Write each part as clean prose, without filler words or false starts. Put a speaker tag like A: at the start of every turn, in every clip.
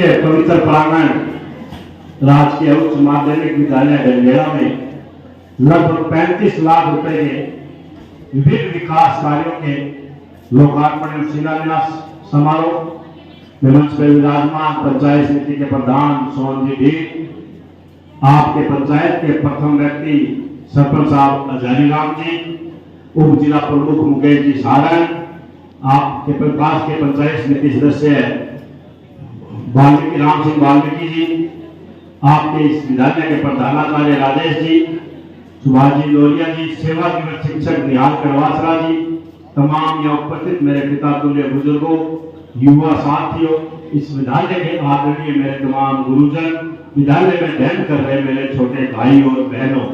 A: पवित्र प्रांगण राजकीय उच्च माध्यमिक विद्यालय गंजेड़ा में लगभग 35 लाख रुपए के विभिन्न विकास कार्यों के लोकार्पण एवं शिलान्यास समारोह में मंच पर विराजमान पंचायत समिति के प्रधान सोहन जी, आपके पंचायत के प्रथम व्यक्ति सरपंच साहब अजहरी राम जी, उप जिला प्रमुख मुकेश जी सारण, आपके पास के पंचायत समिति सदस्य वाल्मीकि राम सिंह वाल्मीकि जी, आपके इस विद्यालय के प्रधानाचार्य राजेश जी, सुभाष जी लोरिया जी, सेवा दिवस शिक्षक निहाल करवासरा जी, तमाम यहाँ उपस्थित मेरे पिता तुल्य बुजुर्गों, युवा साथियों, इस विद्यालय के आदरणीय मेरे तमाम गुरुजन, विद्यालय में अध्ययन कर रहे मेरे छोटे भाई और बहनों,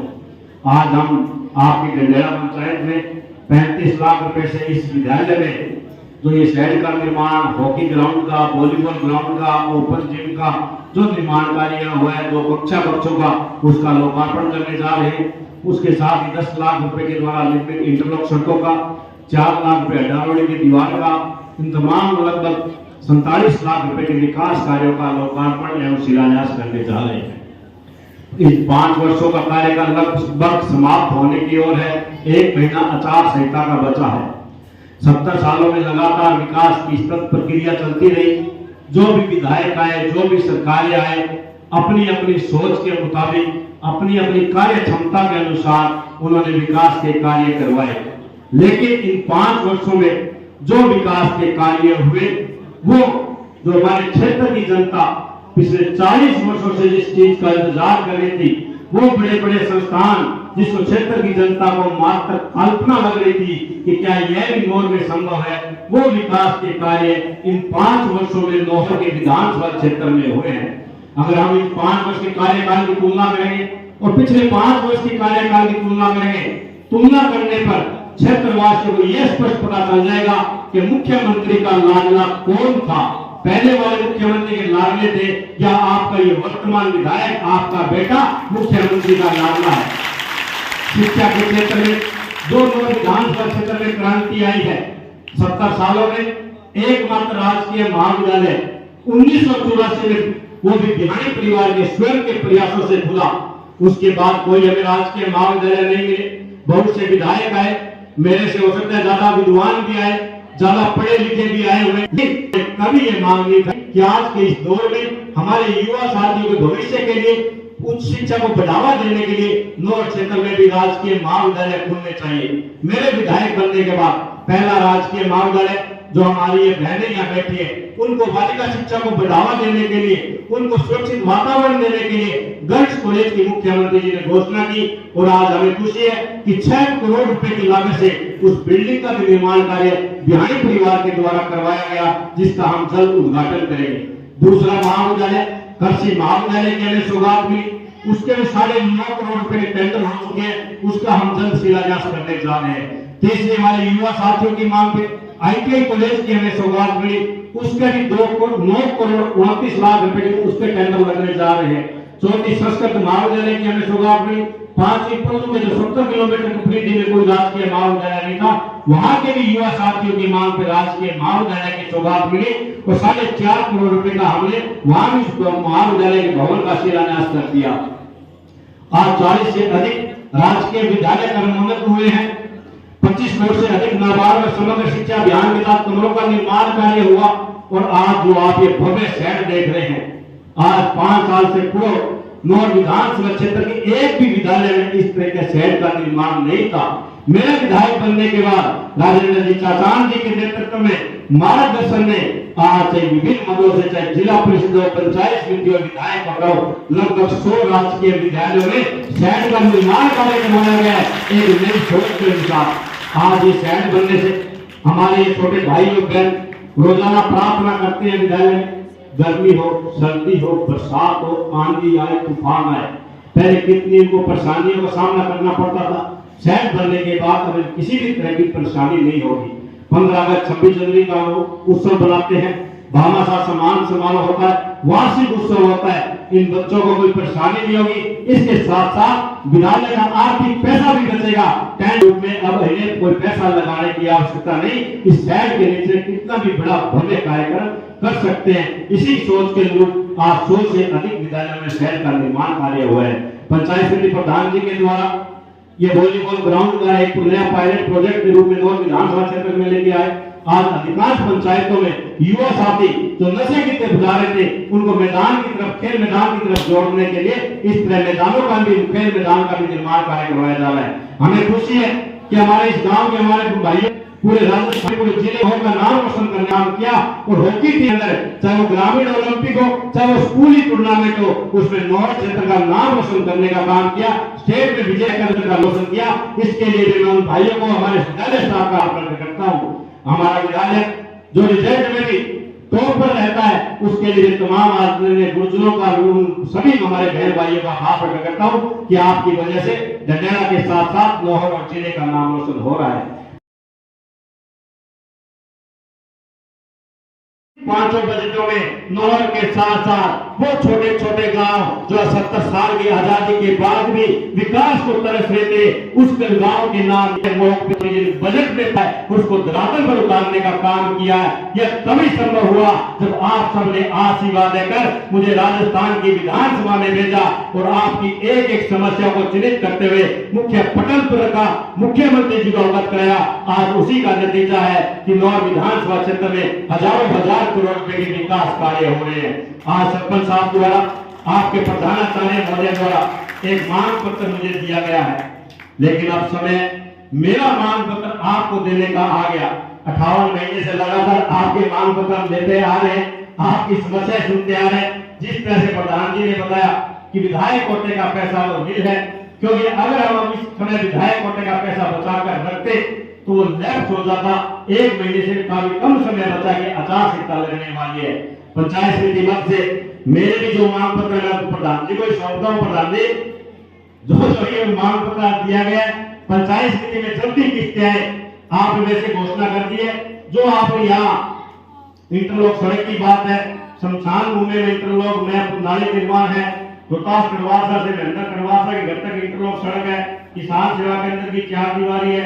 A: आज हम आपकी गंजेड़ा पंचायत में 35 लाख रुपए से इस विद्यालय में जो ये शेड का निर्माण, हॉकी ग्राउंड का, वॉलीबॉल ग्राउंड का, ओपन जिम का जो निर्माण कार्य हुआ है, 2 कक्षा कक्षों का, उसका लोकार्पण करने जा रहे हैं। उसके साथ ही 10 लाख रुपए के द्वारा निर्मित इंटरलॉक सड़कों का, 4 लाख रुपए अड्डारोड़ी की दीवार का, इन तमाम लगभग 47 लाख रुपए के विकास कार्यों का लोकार्पण एवं शिलान्यास करने जा रहे हैं। इस 5 वर्षों का कार्य का लगभग समाप्त होने की ओर है। 1 महीना आचार संहिता का बचा है। 70 सालों में लगातार विकास की सतत प्रक्रिया चलती रही। जो भी विधायक आए, जो भी सरकारें आए, अपनी अपनी सोच के मुताबिक, अपनी अपनी कार्य क्षमता के अनुसार उन्होंने विकास के कार्य करवाए। लेकिन इन 5 वर्षों में जो विकास के कार्य हुए, वो जो हमारे क्षेत्र की जनता पिछले 40 वर्षों से जिस चीज का इंतजार कर रही थी, वो बड़े बड़े संस्थान जिसको क्षेत्र की जनता को मात्र कल्पना लग रही थी कि क्या यह भी नौर में संभव है, वो विकास के कार्य इन 5 वर्षों में नौर के विधानसभा क्षेत्र में हुए हैं। अगर हम इन 5 वर्ष के कार्यकाल की तुलना करेंगे और पिछले 5 वर्ष के कार्यकाल की तुलना करेंगे, तुलना करने पर क्षेत्रवासियों को यह स्पष्ट पता चल जाएगा कि मुख्यमंत्री का लाडला कौन था। पहले वाले मुख्यमंत्री के लाडले थे या आपका ये वर्तमान विधायक, आपका बेटा मुख्यमंत्री का लाडला है। शिक्षा के क्षेत्र में जो विधानसभा क्षेत्र में क्रांति आई है, 70 सालों में एकमात्र राजकीय महाविद्यालय 1984 में, वो भी बिहारी परिवार के स्वयं के प्रयासों से खुला। उसके बाद कोई हमें राजकीय महाविद्यालय नहीं मिले। बहुत से विधायक आए, मेरे से हो सकता है ज्यादा विद्वान भी आए, ज्यादा पढ़े लिखे भी आए हुए, कभी ये मांग नहीं था कि आज के इस दौर में हमारे युवा साथियों के भविष्य के लिए, उच्च शिक्षा को बढ़ावा देने के लिए नौर क्षेत्र में भी राजकीय महाविद्यालय खुलने चाहिए। मेरे विधायक बनने के बाद पहला राजकीय महाविद्यालय जो हमारी ये बहनें यहाँ बैठी है, उनको बालिका शिक्षा को बढ़ावा देने के लिए, उनको सुरक्षित वातावरण देने के लिए गर्ल्स कॉलेज की मुख्यमंत्री जी ने घोषणा की। और आज हमें खुशी है कि 6 करोड़ रुपए की लागत से उस बिल्डिंग का भी निर्माण कार्य बिहारी परिवार के द्वारा करवाया गया, जिसका हम जल्द उद्घाटन करेंगे। दूसरा महाविद्यालय कृषि महाविद्यालय की हमें सौगात मिली, उसके भी 9.5 करोड़ रुपए के टेंडर हो चुके हैं, उसका हम जल्द शिलान्यास करने जा रहे हैं। तीसरे हमारे युवा साथियों की मांग पे ITI कॉलेज की हमें सौगात मिली, उसके भी 9 करोड़ 29 लाख रुपए के उसके टेंडर लगने जा रहे हैं। चौथी संस्कृत महाविद्यालय की हमें सौगात मिली। 5वीं पुल में जो 70 किलोमीटर की परिधि में कोई राजकीय महाविद्यालय नहीं था, वहां के भी युवा साथियों की मांग पे राजकीय महाविद्यालय की सौगात मिली और 4.5 करोड़ रुपए का हमने वहां भी महाविद्यालय के भवन का शिलान्यास कर दिया। आज 40 से अधिक राजकीय विद्यालय कर्मोन्नत हुए हैं। 25 करोड़ से अधिक नाबार्ड में समग्र शिक्षा अभियान के साथ कमरों का निर्माण कार्य हुआ। और आज जो आप ये भव्य शहर देख रहे हैं, आज 5 साल से पूर्व नौर विधानसभा क्षेत्र के एक भी विद्यालय में इस तरह के शहर का निर्माण नहीं था। मेरे विधायक बनने के बाद राजेंद्र जी चाचान जी के नेतृत्व में मार्गदर्शन में आज चाहे विभिन्न मदों से, चाहे जिला परिषद, पंचायत समिति और विधायक पकड़ो, लगभग 100 राजकीय विद्यालयों में शहर का निर्माण कार्य करवाया गया है एक नई सोच के अनुसार। आज ये शहर बनने से हमारे छोटे भाई और बहन रोजाना प्रार्थना करते हैं विद्यालय में, गर्मी हो, सर्दी हो, बरसात हो, आंधी आए, तूफान आए, पहले कितनी इनको परेशानियों का सामना करना पड़ता था। शहर बनने के बाद अब किसी भी तरह की परेशानी नहीं होगी। 15 अगस्त 26 जनवरी का उत्सव बनाते हैं, भामाशाह सम्मान समारोह होता है, वार्षिक उत्सव होता है, इन बच्चों को कोई परेशानी नहीं होगी। इसके साथ साथ विद्यालय का आर्थिक पैसा भी बचेगा। टेंट में अब इन्हें कोई पैसा लगाने की आवश्यकता नहीं। इस शहर के नीचे कितना भी बड़ा भव्य कार्यक्रम कर सकते हैं। इसी सोच के अनुरूप आज 100 से अधिक विद्यालयों में शहर का निर्माण कार्य हुआ है। पंचायत समिति प्रधान जी के द्वारा ये वॉलीबॉल ग्राउंड का एक नया पायलट प्रोजेक्ट के रूप में नौर विधानसभा क्षेत्र में लेके आए। आज अधिकांश पंचायतों में युवा साथी जो नशे की तरफ जा रहे थे उनको मैदान की तरफ, खेल मैदान की तरफ जोड़ने के लिए इस तरह मैदानों का भी, खेल मैदान का भी निर्माण कार्य करवाया जा रहा है। हमें खुशी है कि हमारे इस गांव के हमारे भाइयों पूरे राजस्थान, पूरे जिले का नाम रोशन करने काम किया। और हॉकी के अंदर चाहे वो ग्रामीण ओलंपिक हो, चाहे वो स्कूली टूर्नामेंट हो, उसमें नौर क्षेत्र का नाम रोशन करने का काम किया, स्टेट में विजय करने का रोशन किया। इसके लिए भी मैं उन भाइयों को, हमारे विद्यालय स्टाफ का आभार करता हूँ। हमारा विद्यालय जो रिजल्ट में भी टॉप पर रहता है, उसके लिए तमाम आदरणीय गुरुजनों का, सभी हमारे बहन भाइयों का आभार प्रकट करता हूँ कि आपकी वजह से डंडेला के साथ साथ लाहौर और जिले का नाम रोशन हो रहा है। पांचों बजटों में नौर के साथ साथ वो छोटे छोटे गांव जो 70 साल की आजादी के बाद भी विकास को तरस रहे थे, उस गांव के नाम बजट में था, उसको धरातल पर उतारने का काम किया है। यह तभी संभव हुआ जब आप सबने आशीर्वाद देकर मुझे राजस्थान की विधानसभा में भेजा और आपकी एक एक समस्या को चिन्हित करते हुए मुख्य पटल पर रखा, मुख्यमंत्री जी को अवगत कराया। आज उसी का नतीजा है कि नौर विधानसभा क्षेत्र में हजारों हजार करोड़ रुपए के विकास कार्य हो रहे हैं। आज सरपंच साहब द्वारा, आपके प्रधानाचार्य महोदय द्वारा एक मांग पत्र मुझे दिया गया है, लेकिन अब समय मेरा मांग पत्र आपको देने का आ गया। 58 महीने से लगातार आपके मांग पत्र हम देते आ रहे हैं, आपकी समस्या सुनते आ रहे हैं। जिस तरह से प्रधान जी ने बताया कि विधायक कोटे का पैसा तो मिल है, क्योंकि अगर हम इस समय विधायक कोटे का पैसा बचा कर रखते तो वो लैप्स हो जाता। 1 महीने से काफी कम समय बचा के आचार-संहिता लगने वाली है। पंचायत समिति मत से मेरे भी जो मांग पत्र प्रधान जी को सौंपता हूँ, प्रधान जी जो ये मांग पत्र दिया गया पंचायत समिति में जल्दी किस्तें आए, आप वैसे घोषणा कर दी है। जो आप यहाँ इंटरलॉक सड़क की बात है, शमशान भूमि में इंटरलॉक में नाले निर्माण है, रोहतास कड़वासा से महेंद्र कड़वासा के घर तक इंटरलॉक सड़क है, किसान सेवा केंद्र की 4 दीवारी है,